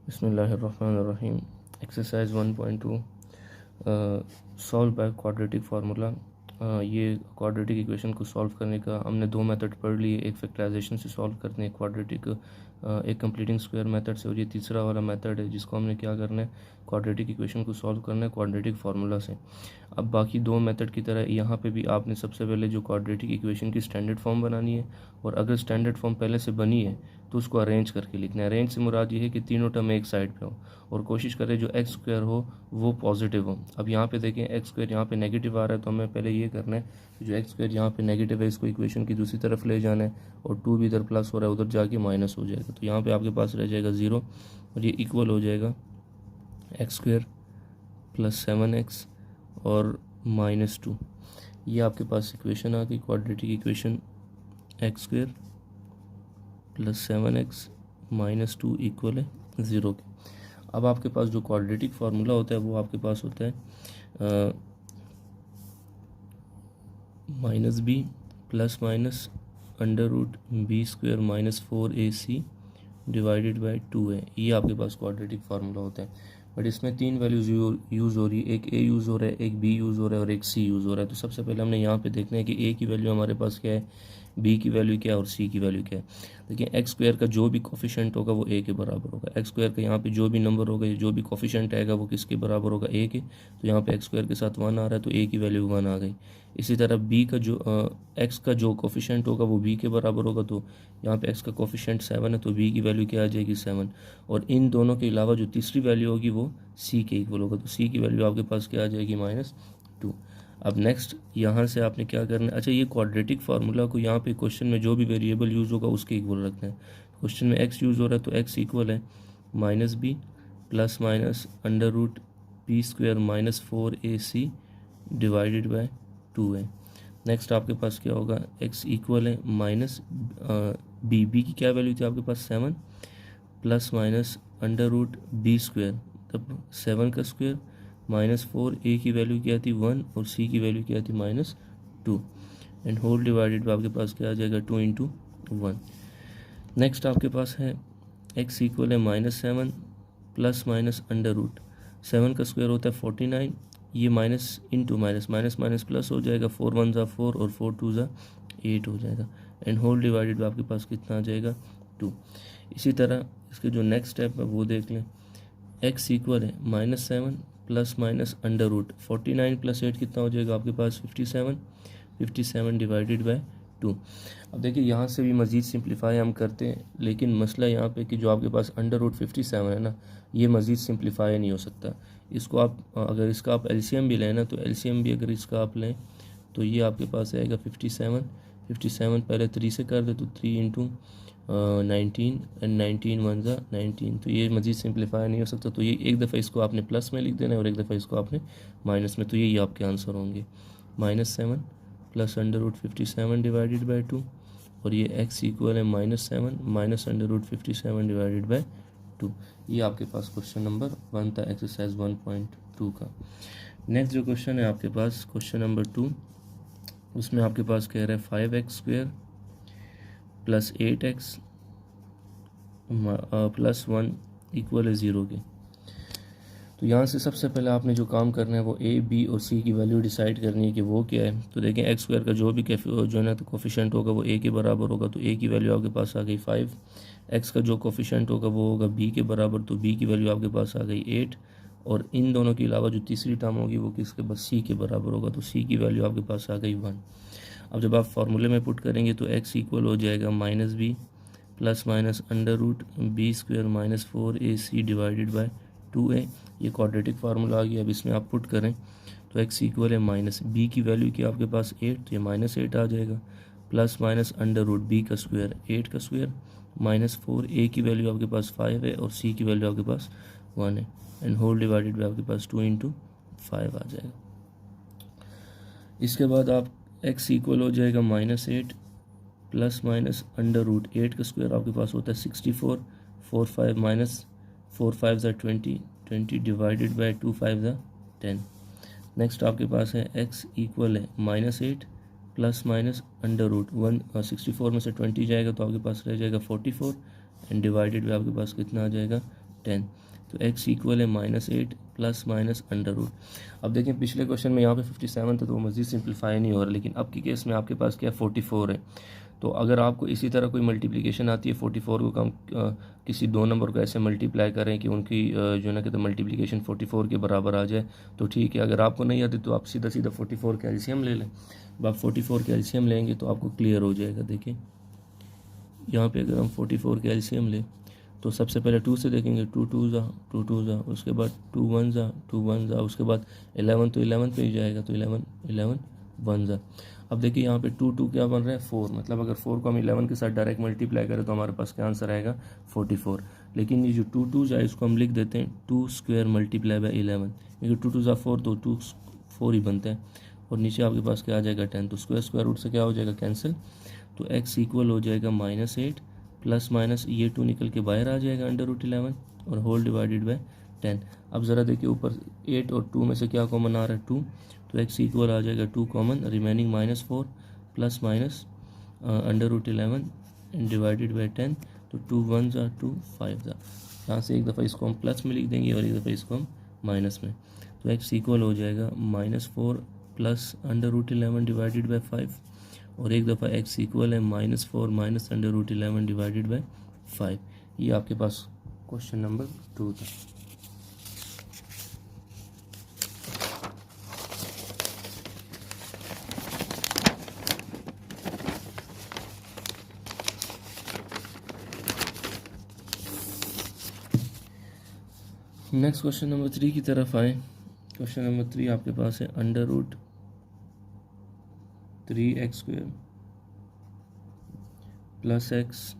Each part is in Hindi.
बिस्मिल्लाहिर्रहमानिर्रहीम। Exercise 1.2 solve by quadratic formula. ये क्वाड्रेटिक इक्वेशन को सॉल्व करने का हमने दो मेथड पढ़ लिए। एक फैक्टराइजेशन से सॉल्व करते हैं क्वाड्रेटिक, एक कंप्लीटिंग स्क्वायर मेथड से, और ये तीसरा वाला मेथड है जिसको हमने क्या करना है, क्वाड्रेटिक इक्वेशन को सॉल्व करना है क्वाड्रेटिक फार्मूला से। अब बाकी दो मेथड की तरह यहाँ पे भी आपने सबसे पहले जो क्वाड्रेटिक इक्वेशन की स्टैंडर्ड फॉर्म बनानी है, और अगर स्टैंडर्ड फॉर्म पहले से बनी है तो उसको अरेंज करके लिखना है। अरेंज से मुराद ये है कि तीनों टर्म एक साइड पे हो और कोशिश करें जो एक्स स्क्वायर हो वो पॉजिटिव हो। अब यहाँ पे देखें एक्स स्क्वायर यहाँ पे नेगेटिव आ रहा है, तो हमें पहले ये करना है कि जो एक्स स्क्वायर यहाँ पे नेगेटिव है इसको इक्वेशन की दूसरी तरफ ले जाना है, और 2 भी इधर प्लस हो रहा है उधर जाके माइनस हो जाएगा। तो यहाँ पे आपके पास रह जाएगा 0 और ये इक्वल हो जाएगा एक्स स्क्वायर प्लस 7x और -2। ये आपके पास इक्वेशन आ गई quadratic equation, x square plus 7x -2 equal है 0 के। अब आपके पास जो क्वाड्रेटिक फार्मूला होता है वो आपके पास होता है -b plus minus √b² -4ac divided by 2a। ये आपके पास क्वाड्रेटिक फार्मूला होता है। बट इसमें तीन वैल्यूज़ यूज़ हो रही है, एक a यूज़ हो रहा है, एक b यूज़ हो रहा है और एक c यूज़ हो रहा है। तो सबसे पहले हमने यहाँ पे देखना है कि a की वैल्यू हमारे पास क्या है, b की वैल्यू क्या है और c की वैल्यू क्या है। देखिए एक्स स्क्वायर का जो भी कोफिशेंट होगा वो a के बराबर होगा। एक्स स्क्वायर का यहाँ पे जो भी नंबर होगा, जो भी कोफिशेंट आएगा वो किसके बराबर होगा, a के। तो यहाँ पे एक्स स्क्वायर के साथ 1 आ रहा है तो a की वैल्यू 1 आ गई। इसी तरह b का जो x का जो कोफिशेंट होगा वो b के बराबर होगा, तो यहाँ पे x का कोफिशेंट 7 है तो b की वैल्यू क्या आ जाएगी 7। और इन दोनों के अलावा जो तीसरी वैल्यू होगी वो c के इक्वल होगा, तो c की वैल्यू आपके पास क्या आ जाएगी -2। अब नेक्स्ट यहाँ से आपने क्या करना है, अच्छा ये क्वाड्रेटिक फार्मूला को यहाँ पे क्वेश्चन में जो भी वेरिएबल यूज़ होगा उसके इक्वल रखना है। क्वेश्चन में x यूज़ हो रहा है तो x इक्वल है -b plus minus √b² -4ac divided by 2a। Next आपके पास क्या होगा, x इक्वल है माइनस b की क्या वैल्यू थी आपके पास 7 प्लस माइनस √b², तब 7 का स्क्वायर -4, a की वैल्यू क्या थी 1 और c की वैल्यू क्या थी -2, एंड होल डिवाइडेड बाय आपके पास क्या आ जाएगा 2 × 1। नेक्स्ट आपके पास है x इक्वल है -7 प्लस माइनस √7 का स्क्वायर होता है 49, ये minus into minus, minus minus plus हो जाएगा, 4 1 ज़ा 4 और 4 2 ज़ा 8 हो जाएगा, एंड होल डिवाइडेड बाय आपके पास कितना आ जाएगा 2। इसी तरह इसके जो नेक्स्ट स्टेप है वो देख लें, x इक्वल है -7 प्लस माइनस √49 प्लस 8 कितना हो जाएगा आपके पास 57 डिवाइडेड बाय 2। अब देखिए यहाँ से भी मज़ीद सिंप्लीफाई हम करते हैं, लेकिन मसला यहाँ पे कि जो आपके पास √57 है ना, ये मज़ीद सिंप्लीफाई नहीं हो सकता। इसको आप अगर इसका आप एलसीएम भी लें ना, तो एलसीएम भी अगर इसका आप लें तो ये आपके पास आएगा 57 पहले 3 से कर दे तो 3 × 19 एंड 19 1 ज़ा 19, तो ये मज़ीद सिंप्लीफाई नहीं हो सकता। तो ये एक दफ़ा इसको आपने प्लस में लिख देना है और एक दफ़ा इसको आपने माइनस में, तो यही आपके आंसर होंगे -7 प्लस √57 डिवाइडेड बाय 2, और ये x इक्वल है -7 माइनस √57 डिवाइडेड बाय 2। ये आपके पास क्वेश्चन नंबर 1 था एक्सरसाइज 1.2 का। नेक्स्ट जो क्वेश्चन है आपके पास क्वेश्चन नंबर 2, उसमें आपके पास कह रहा है 5x² plus 8x plus 1 equal है 0 के। तो यहाँ से सबसे पहले आपने जो काम करना है वो a, b और c की वैल्यू डिसाइड करनी है कि वो क्या है। तो देखें एक्स स्क्वायर का जो भी जो है ना तो कोफिशेंट होगा वो a के बराबर होगा, तो a की वैल्यू आपके पास आ गई 5। x का जो कोफिशेंट होगा वो होगा b के बराबर, तो b की वैल्यू आपके पास आ गई 8, और इन दोनों के अलावा जो तीसरी टर्म होगी वो किसके पास c के बराबर होगा, तो c की वैल्यू आपके पास आ गई 1। अब जब आप फार्मूले में पुट करेंगे तो x इक्वल हो जाएगा -b plus minus √b² -4ac divided by 2a। ये क्वाड्रेटिक फार्मूला आ गया। अब इसमें आप पुट करें तो x इक्वल है -b की वैल्यू की आपके पास 8, तो ये -8 आ जाएगा, प्लस माइनस √b का स्क्वायर 8 का स्क्वायर -4, a की वैल्यू आपके पास 5 है और c की वैल्यू आपके पास 1 है, एंड होल डिवाइडेड बाय आपके पास 2 × 5 आ जाएगा। इसके बाद आप x इक्वल हो जाएगा -8 प्लस माइनस √8 का स्क्वायर आपके पास होता है 64, 4 5 माइनस 4 5 ज़ा 20 डिवाइडेड बाय 2 5 ज़ा 10। नेक्स्ट आपके पास है x इक्वल है -8 प्लस माइनस √1, 64 में से 20 जाएगा तो आपके पास रह जाएगा 44, एंड डिवाइडेड बाय आपके पास कितना आ जाएगा 10। तो x इक्वल है -8 प्लस माइनस अंडर रूट। अब देखें पिछले क्वेश्चन में यहाँ पे 57 था तो वो मज़ीद सिंप्लीफाई नहीं हो रहा, लेकिन अब की केस में आपके पास क्या 44 है। तो अगर आपको इसी तरह कोई मल्टीप्लिकेशन आती है 44 को हम किसी दो नंबर को ऐसे मल्टीप्लाई करें कि उनकी जो ना कहते मल्टीप्लिकेशन 44 के बराबर आ जाए तो ठीक है। अगर आपको नहीं आती तो आप सीधा सीधा 44 का एलसीएम ले लें। अब आप 44 का एलसीएम लेंगे तो आपको क्लियर हो जाएगा। देखिए यहाँ पे अगर हम 44 का एलसीएम लें तो सबसे पहले 2 से देखेंगे, 2 2 ज़ा, उसके बाद 2 1 ज़ा, उसके बाद 11 तो 11 पे ही जाएगा, तो 11 11 1 ज़ा। अब देखिए यहाँ पे 2 2 क्या बन रहा है 4, मतलब अगर 4 को हम 11 के साथ डायरेक्ट मल्टीप्लाई करें तो हमारे पास क्या आंसर आएगा 44। लेकिन ये जो 2 2 ज़ा इसको हम लिख देते हैं 2 स्क्वायर मल्टीप्लाई बाई 11, क्योंकि 2 2 ज़ा 4 तो 2 4 ही बनते हैं, और नीचे आपके पास क्या आ जाएगा 10, तो स्क्वायर रूट से क्या हो जाएगा कैंसिल। तो x इक्वल हो जाएगा -8 प्लस माइनस ये 2 निकल के बाहर आ जाएगा √11 और होल डिवाइडेड बाय 10। अब ज़रा देखिए ऊपर 8 और 2 में से क्या कॉमन आ रहा है 2, तो x इक्वल आ जाएगा 2 common, remaining -4 plus minus √11 divided by 10। तो 2 1 ज़ा 2 5 ज़ा, यहाँ से एक दफ़ा इसको हम प्लस में लिख देंगे और एक दफ़ा इसको हम माइनस में। तो x इक्वल हो जाएगा -4 प्लस √11 डिवाइडेड बाय 5, और एक दफ़ा x इक्वल है -4 माइनस √11 डिवाइडेड बाय 5। ये आपके पास क्वेश्चन नंबर 2 था। नेक्स्ट क्वेश्चन नंबर 3 की तरफ आए। क्वेश्चन नंबर 3 आपके पास है √3x² प्लस x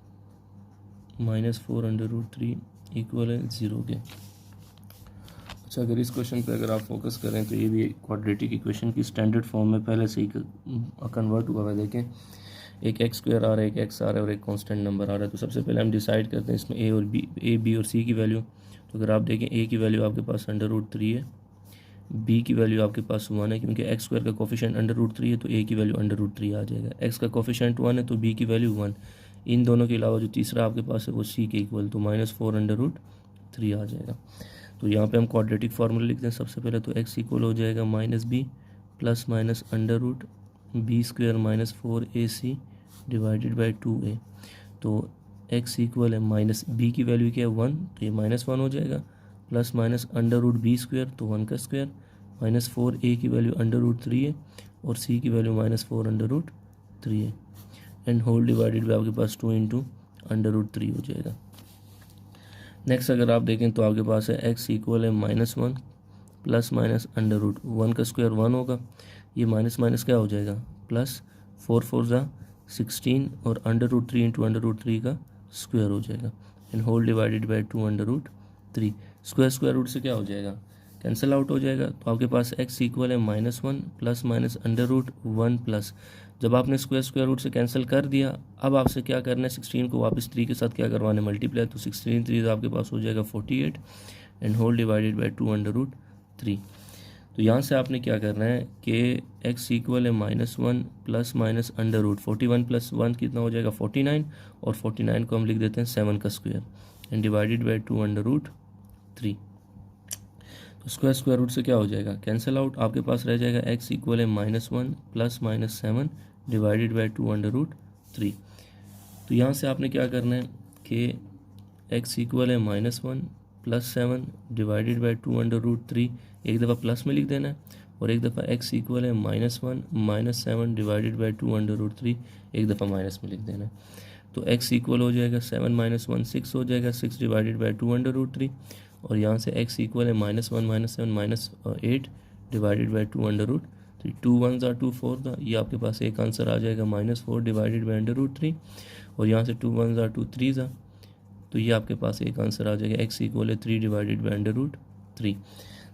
-4 √3 इक्वल है 0 के। अच्छा, अगर इस क्वेश्चन पे अगर आप फोकस करें तो ये भी क्वाड्रेटिक इक्वेशन की स्टैंडर्ड फॉर्म में पहले से ही कन्वर्ट हुआ है। देखें एक x² आ रहा है, एक x आ रहा है और एक कांस्टेंट नंबर आ रहा है। तो सबसे पहले हम डिसाइड करते हैं इसमें a b और c की वैल्यू। तो अगर आप देखें a की वैल्यू आपके पास √3 है, b की वैल्यू आपके पास 1 है, क्योंकि x² का कोफिशिएंट √3 है तो a की वैल्यू √3 आ जाएगा। x का कोफिशिएंट 1 है तो b की वैल्यू 1। इन दोनों के अलावा जो तीसरा आपके पास है वो c के इक्वल, तो -4 √3 आ जाएगा। तो यहाँ पे हम क्वाड्रेटिक फार्मूला लिखते हैं। सबसे पहले तो x इक्वल हो जाएगा -b plus minus √b² -4ac divided by 2a। तो x इक्वल है -b की वैल्यू क्या है 1, तो ये -1 हो जाएगा, प्लस माइनस √b² तो 1 का स्क्वायर, -4a की वैल्यू √3 है और c की वैल्यू -4 √3 है, एंड होल डिवाइडेड बाई आपके पास 2 × √3 हो जाएगा। नेक्स्ट अगर आप देखें तो आपके पास है x इक्वल है -1 प्लस माइनस √1 का स्क्वायर 1 होगा, ये माइनस माइनस क्या हो जाएगा प्लस, 4 4 ज़ा 16 और √3 × √3 का स्क्वायर हो जाएगा, and whole divided by 2 √3। Square root से क्या हो जाएगा कैंसिल आउट हो जाएगा। तो आपके पास x इक्वल है -1 प्लस माइनस √1 प्लस, जब आपने स्क्वायर रूट से कैंसिल कर दिया अब आपसे क्या करना है 16 को वापस 3 के साथ क्या करवाना है मल्टीप्लाई, तो 16 3 आपके पास हो जाएगा 48 एंड होल डिवाइडेड बाई 2 √3। तो यहाँ से आपने क्या करना है कि x इक्वल है -1 प्लस माइनस √41 प्लस 1 कितना हो जाएगा 49, और 49 को हम लिख देते हैं 7 का स्क्वायर एंड डिवाइडेड बाई 2 √3। तो स्क्वायर रूट से क्या हो जाएगा कैंसिल आउट, आपके पास रह जाएगा x इक्वल है -1 प्लस माइनस 7 डिवाइडेड बाई 2 √3। तो यहाँ से आपने क्या करना है कि x इक्वल है -1 प्लस 7 डिवाइडेड बाई 2 √3, एक दफ़ा प्लस में लिख देना है, और एक दफ़ा x इक्वल है -1 माइनस 7 डिवाइडेड बाई 2 √3, एक दफ़ा माइनस में लिख देना है। तो x इक्वल हो जाएगा 7 - 1 6 हो जाएगा, 6 डिवाइडेड बाई 2 √3, और यहाँ से x इक्वल है -1 माइनस 7 -8 डिवाइडेड बाई 2 √3। 2 1 ज़ा 2 4 ज़ा, ये आपके पास एक आंसर आ जाएगा -4 डिवाइडेड बाई √3, और यहाँ से 2 1 ज़ा 2 3 ज़ा, तो ये आपके पास एक आंसर आ जाएगा x इक्वल है 3 डिवाइडेड बाई √3।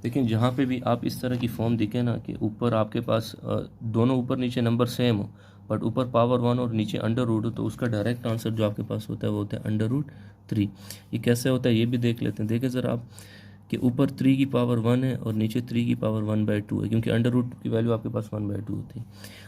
लेकिन जहाँ पे भी आप इस तरह की फॉर्म दिखे ना कि ऊपर आपके पास दोनों ऊपर नीचे नंबर सेम हो बट ऊपर पावर 1 और नीचे अंडर रूट हो, तो उसका डायरेक्ट आंसर जो आपके पास होता है वो होता है √3। ये कैसे होता है ये भी देख लेते हैं। देखें ज़रा आप कि ऊपर 3 की पावर 1 है और नीचे 3 की पावर 1/2 है, क्योंकि अंडर रूट की वैल्यू आपके पास 1/2 होती है।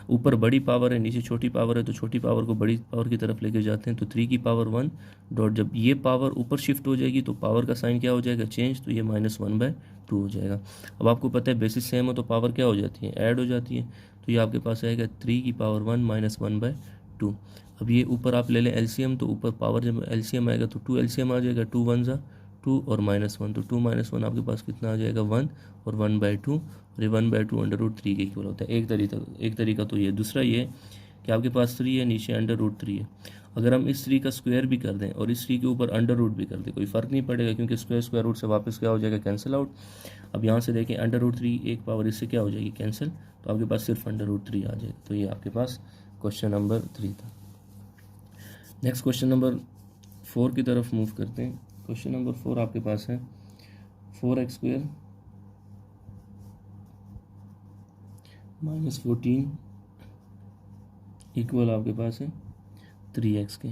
ऊपर बड़ी पावर है, नीचे छोटी पावर है, तो छोटी पावर को बड़ी पावर की तरफ लेके जाते हैं। तो 3 की पावर 1 डॉट, जब ये पावर ऊपर शिफ्ट हो जाएगी तो पावर का साइन क्या हो जाएगा, चेंज, तो ये -1/2 हो जाएगा। अब आपको पता है बेसिस सेम हो तो पावर क्या हो जाती है, ऐड हो जाती है। तो ये आपके पास आएगा 3 की पावर 1 -1/2। अब ये ऊपर आप ले लें एलसीएम, तो ऊपर पावर जब एलसीएम आएगा तो 2 एलसीएम आ जाएगा, 2 1 ज़ा 2 और -1, तो 2 -1 आपके पास कितना आ जाएगा 1 और 1/2, और ये 1/2 अंडर रूट 3 के इक्वल होता है। एक तरीका तो ये। दूसरा ये कि आपके पास 3 है, नीचे अंडर रूट 3 है। अगर हम इस 3 का स्क्वायर भी कर दें और इस 3 के ऊपर अंडर रूट भी कर दें, कोई फ़र्क नहीं पड़ेगा, क्योंकि स्क्वायर रूट से वापस क्या हो जाएगा, कैंसिल आउट। अब यहाँ से देखें अंडर रूट 3 एक पावर इससे क्या हो जाएगी, कैंसिल, तो आपके पास सिर्फ अंडर रूट 3 आ जाएगा। तो ये आपके पास क्वेश्चन नंबर 3 था। नेक्स्ट क्वेश्चन नंबर 4 की तरफ मूव करते हैं। क्वेश्चन नंबर 4 आपके पास है 4x² -14 इक्वल आपके पास है 3x के।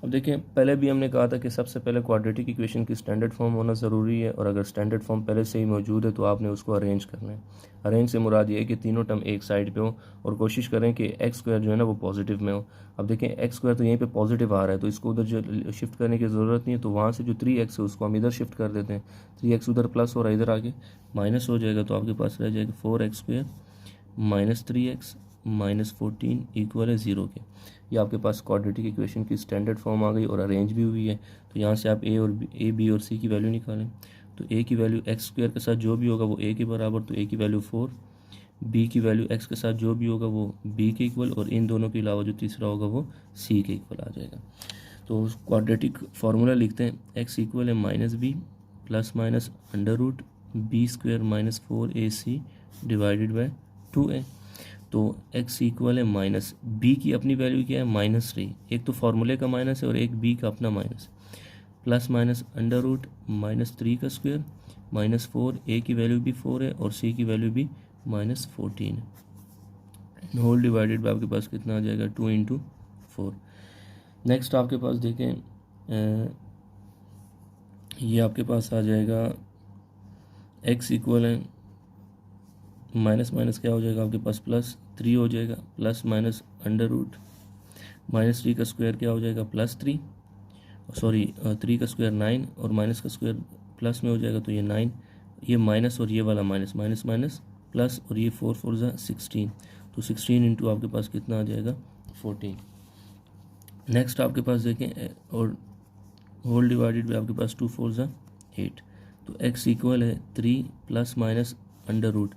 अब देखें, पहले भी हमने कहा था कि सबसे पहले क्वाड्रेटिक इक्वेशन की स्टैंडर्ड फॉर्म होना ज़रूरी है, और अगर स्टैंडर्ड फॉर्म पहले से ही मौजूद है तो आपने उसको अरेंज करना है। अरेंज से मुराद ये है कि तीनों टर्म एक साइड पे हो और कोशिश करें कि x² जो है ना वो पॉजिटिव में हो। अब देखें x² तो यहीं पे पॉजिटिव आ रहा है, तो इसको उधर जो शिफ्ट करने की ज़रूरत नहीं है, तो वहाँ से जो 3x है उसको हम इधर शिफ्ट कर देते हैं। 3x उधर प्लस हो रहा है, इधर आगे माइनस हो जाएगा, तो आपके पास रह जाएगा 4x² -3x -14 इक्वल है 0 के। ये आपके पास क्वाड्रेटिक इक्वेशन की स्टैंडर्ड फॉर्म आ गई और अरेंज भी हुई है। तो यहाँ से आप ए बी और सी की वैल्यू निकालें। तो ए की वैल्यू x² के साथ जो भी होगा वो a के बराबर, तो a की वैल्यू 4, b की वैल्यू x के साथ जो भी होगा वो b के इक्वल, और इन दोनों के अलावा जो तीसरा होगा वो c के इक्वल आ जाएगा। तो क्वाड्रेटिक फार्मूला लिखते हैं, x इक्वल है -b plus minus under root b² -4ac divided by 2a। तो x इक्वल है -b की अपनी वैल्यू क्या है, -3, एक तो फार्मूले का माइनस है और एक b का अपना minus, plus minus under root -3 का स्क्वायर -4, a की वैल्यू भी 4 है और c की वैल्यू भी -14 है। होल डिवाइडेड बाय आपके पास कितना आ जाएगा, 2 × 4। नेक्स्ट आपके पास देखें, ये आपके पास आ जाएगा x इक्वल है माइनस माइनस क्या हो जाएगा आपके पास +3 हो जाएगा, प्लस माइनस अंडर रूट -3 का स्क्वायर क्या हो जाएगा +3, सॉरी 3 का स्क्वायर 9 और माइनस का स्क्वायर प्लस में हो जाएगा, तो ये 9, ये माइनस और ये वाला माइनस, माइनस माइनस प्लस, और ये 4 4 ज़ा 16, तो 16 इंटू आपके पास कितना आ जाएगा 14। नेक्स्ट आपके पास देखें, और होल डिवाइडेड बाय आपके पास 2 4 ज़ा 8। तो x इक्वल है 3 प्लस माइनस अंडर रूट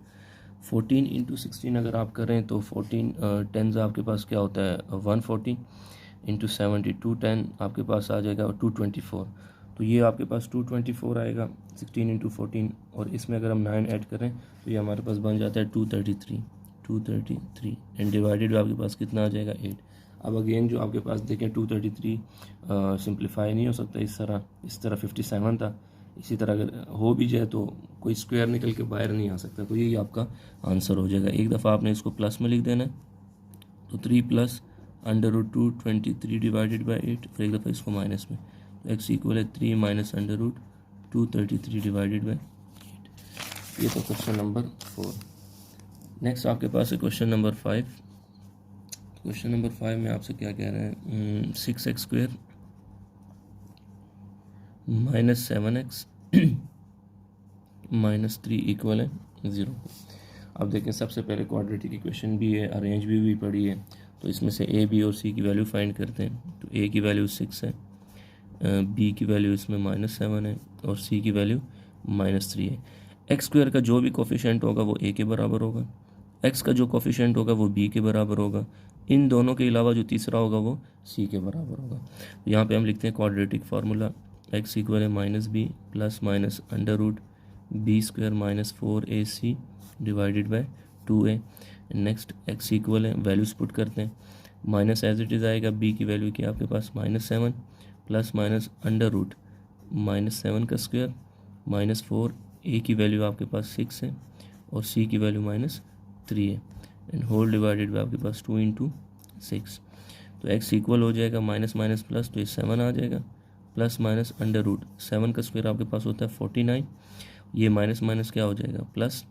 14 × 16 अगर आप करें तो 14 10 आपके पास क्या होता है 140 × 72 10 आपके पास आ जाएगा 224। तो ये आपके पास 224 आएगा 16 × 14, और इसमें अगर हम 9 ऐड करें तो ये हमारे पास बन जाता है 233 एंड डिवाइडेड आपके पास कितना आ जाएगा 8। अब अगेन जो आपके पास देखें 233 सिंप्लीफाई नहीं हो सकता इस तरह 57 था, इसी तरह अगर हो भी जाए तो कोई स्क्वायर निकल के बाहर नहीं आ सकता, तो यही आपका आंसर हो जाएगा। एक दफ़ा आपने इसको प्लस में लिख देना है, तो 3 plus under root 223 divided by 8, और एक दफ़ा इसको माइनस में, तो x इक्वल है 3 minus under root 233 divided by 8। ये तो क्वेश्चन नंबर 4। नेक्स्ट आपके पास है क्वेश्चन नंबर 5। क्वेश्चन नंबर 5 में आपसे क्या कह रहे हैं, 6x² -7x -3 इक्वल है 0। अब देखें, सबसे पहले क्वाड्रेटिक इक्वेशन भी है, अरेंज भी पड़ी है, तो इसमें से a b और c की वैल्यू फाइंड करते हैं। तो a की वैल्यू 6 है, b की वैल्यू इसमें -7 है और c की वैल्यू -3 है। x² का जो भी कोफिशिएंट होगा वो a के बराबर होगा, x का जो कोफिशिएंट होगा वो b के बराबर होगा, इन दोनों के अलावा जो तीसरा होगा वो c के बराबर होगा। तो यहाँ पे हम लिखते हैं क्वाड्रेटिक फार्मूला, x इक्वल है -b plus minus under root b² -4ac divided by 2a। Next x equal है, वैल्यूज पुट करते हैं, माइनस एज इट इज़ आएगा, b की वैल्यू की आपके पास -7 प्लस माइनस अंडर रूट -7 का स्क्वायर -4, a की वैल्यू आपके पास 6 है और c की वैल्यू -3 है, एंड होल डिवाइडेड बाय आपके पास 2 × 6। तो x इक्वल हो जाएगा माइनस माइनस प्लस, तो ये 7 आ जाएगा, प्लस माइनस अंडर रूट 7 का स्क्वायर आपके पास होता है 49, ये माइनस माइनस क्या हो जाएगा प्लस।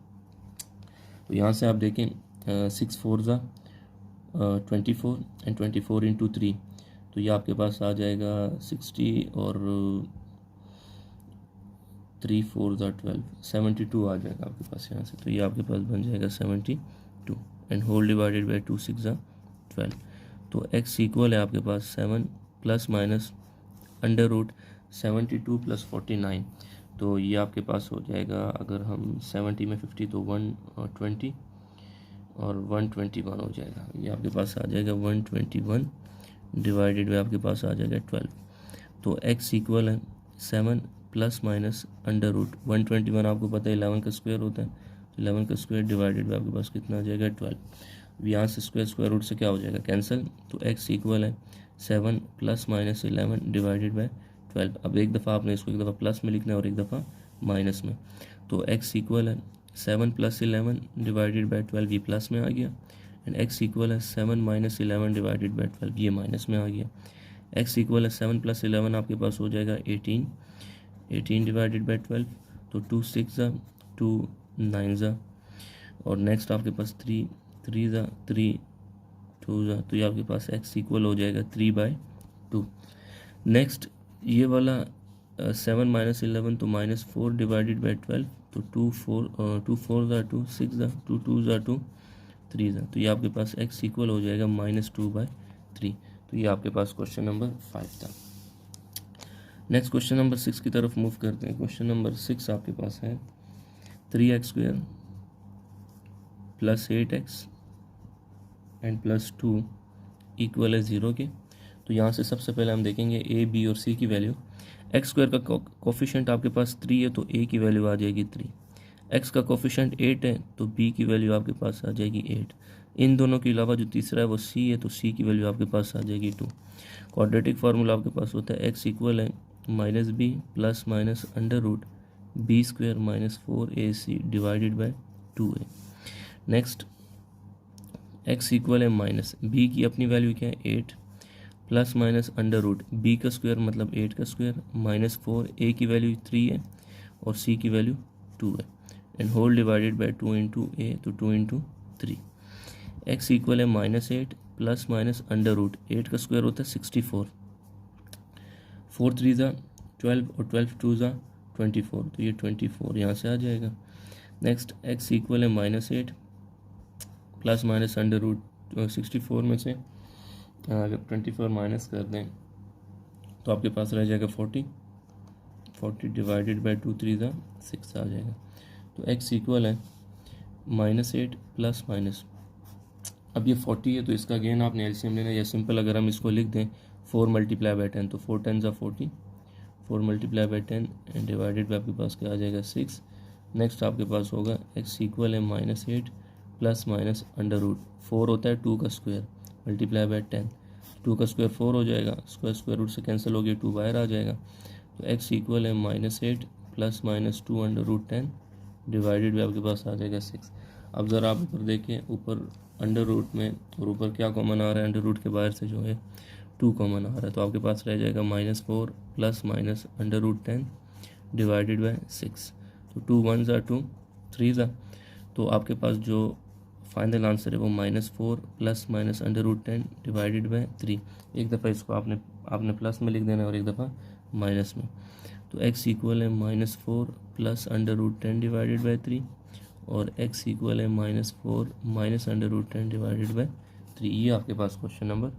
तो यहाँ से आप देखें 6 4 ज़ा 24 एंड 24 इंटू 3, तो ये आपके पास आ जाएगा 60 और 3 4 ज़ा 12 72 आ जाएगा आपके पास यहाँ से। तो ये आपके पास बन जाएगा 72 एंड होल डिवाइडेड बाई 2 6 ज़ा 12। तो x इक्वल है आपके पास 7 plus minus under root 72 plus 49। तो ये आपके पास हो जाएगा, अगर हम 70 में 50 तो 120 और 121 हो जाएगा। ये आपके पास आ जाएगा 121 डिवाइडेड बाई आपके पास आ जाएगा 12। तो x इक्वल है 7 प्लस माइनस अंडर रूट 121 आपको पता है 11 का स्क्वायर होता है, तो 11 का स्क्वायर डिवाइडेड बाई आपके पास कितना आ जाएगा 12। यहाँ से स्क्वायर रूट से क्या हो जाएगा कैंसिल। तो x इक्वल है 7 प्लस माइनस 11 डिवाइडेड बाई 12। अब एक दफ़ा आपने इसको एक दफ़ा प्लस में लिखना है और एक दफ़ा माइनस में। तो x इक्वल है 7 प्लस 11 डिवाइडेड बाई 12, ये प्लस में आ गया, एंड x इक्वल है 7 माइनस 11 डिवाइडेड बाई 12, ये माइनस में आ गया। x इक्वल है 7 प्लस 11 आपके पास हो जाएगा 18 डिवाइडेड बाई 12, तो 2 6 ज़ा 2 9 ज़ा, और नेक्स्ट आपके पास 3 3 ज़ा 3 2 ज़ा, तो ये आपके पास x इक्वल हो जाएगा 3/2। नेक्स्ट ये वाला 7 माइनस 11 तो -4 डिवाइडेड बाई 12, तो 2 4 ज़ा 2 6 ज़ा 2 2 ज़ा 2 3 ज़ा, तो ये आपके पास x इक्वल हो जाएगा -2/3। तो ये आपके पास क्वेश्चन नंबर 5 था। नेक्स्ट क्वेश्चन नंबर 6 की तरफ मूव करते हैं। क्वेश्चन नंबर 6 आपके पास है 3x² plus 8x and plus 2 equal है 0 के। तो यहाँ से सबसे पहले हम देखेंगे a b और c की वैल्यू। x² का कोफिशिएंट आपके पास 3 है, तो a की वैल्यू आ जाएगी 3। x का कोफिशिएंट 8 है, तो b की वैल्यू आपके पास आ जाएगी 8। इन दोनों के अलावा जो तीसरा है वो c है, तो c की वैल्यू आपके पास आ जाएगी 2। क्वाड्रेटिक फार्मूला आपके पास होता है x इक्वल है -b plus minus under root b² minus 4ac divided by 2a। Next x equal है माइनस b की अपनी वैल्यू क्या है 8 plus minus under root b का स्क्वायर मतलब 8 का स्क्वायर माइनस 4, a की वैल्यू 3 है और c की वैल्यू 2 है, and whole divided by 2 into a, तो 2 इंटू 3। x इक्वल है -8 प्लस माइनस अंडर रूट 8 का स्क्वायर होता है 64, 4 3 ज़ा 12 और 12 2 ज़ा 24, तो ये 24 यहाँ से आ जाएगा। नेक्स्ट x इक्वल है -8 प्लस माइनस अंडर रूट 64 में से अगर 24 माइनस कर दें तो आपके पास रह जाएगा 40 डिवाइडेड बाई 2 3 ज़ा 6 आ जाएगा। तो x इक्वल है -8 प्लस माइनस, अब ये 40 है तो इसका अगेन आपने एलसीएम लेना, या सिंपल अगर हम इसको लिख दें 4 मल्टीप्लाई बाई 10, तो 4 10 ज़ा 40, 4 multiply by 10 and divided by आपके पास क्या आ जाएगा 6। नेक्स्ट आपके पास होगा x इक्वल है -8 प्लस माइनस अंडर रूट 4 होता है 2 का स्क्वायर मल्टीप्लाई बाई 10, 2 का स्क्वायर 4 हो जाएगा, स्क्वायर रूट से कैंसिल हो गया, 2 बाहर आ जाएगा। तो x इक्वल है -8 plus minus 2 under root 10 divided by आपके पास आ जाएगा 6। अब ज़रा आप ऊपर देखें, ऊपर अंडर रूट में और ऊपर क्या कॉमन आ रहा है, अंडर रूट के बाहर से जो है 2 कॉमन आ रहा है, तो आपके पास रह जाएगा -4 plus minus under root 10 divided by 6, तो 2 1 ज़ा 2 3 ज़ा, तो आपके पास जो फाइनल आंसर है वो -4 plus minus under root 10 divided by 3। एक दफ़ा इसको आपने प्लस में लिख देना और एक दफ़ा माइनस में। तो x इक्वल है -4 plus under root 10 divided by 3 और x इक्वल है -4 minus under root 10 divided by 3। ये आपके पास क्वेश्चन नंबर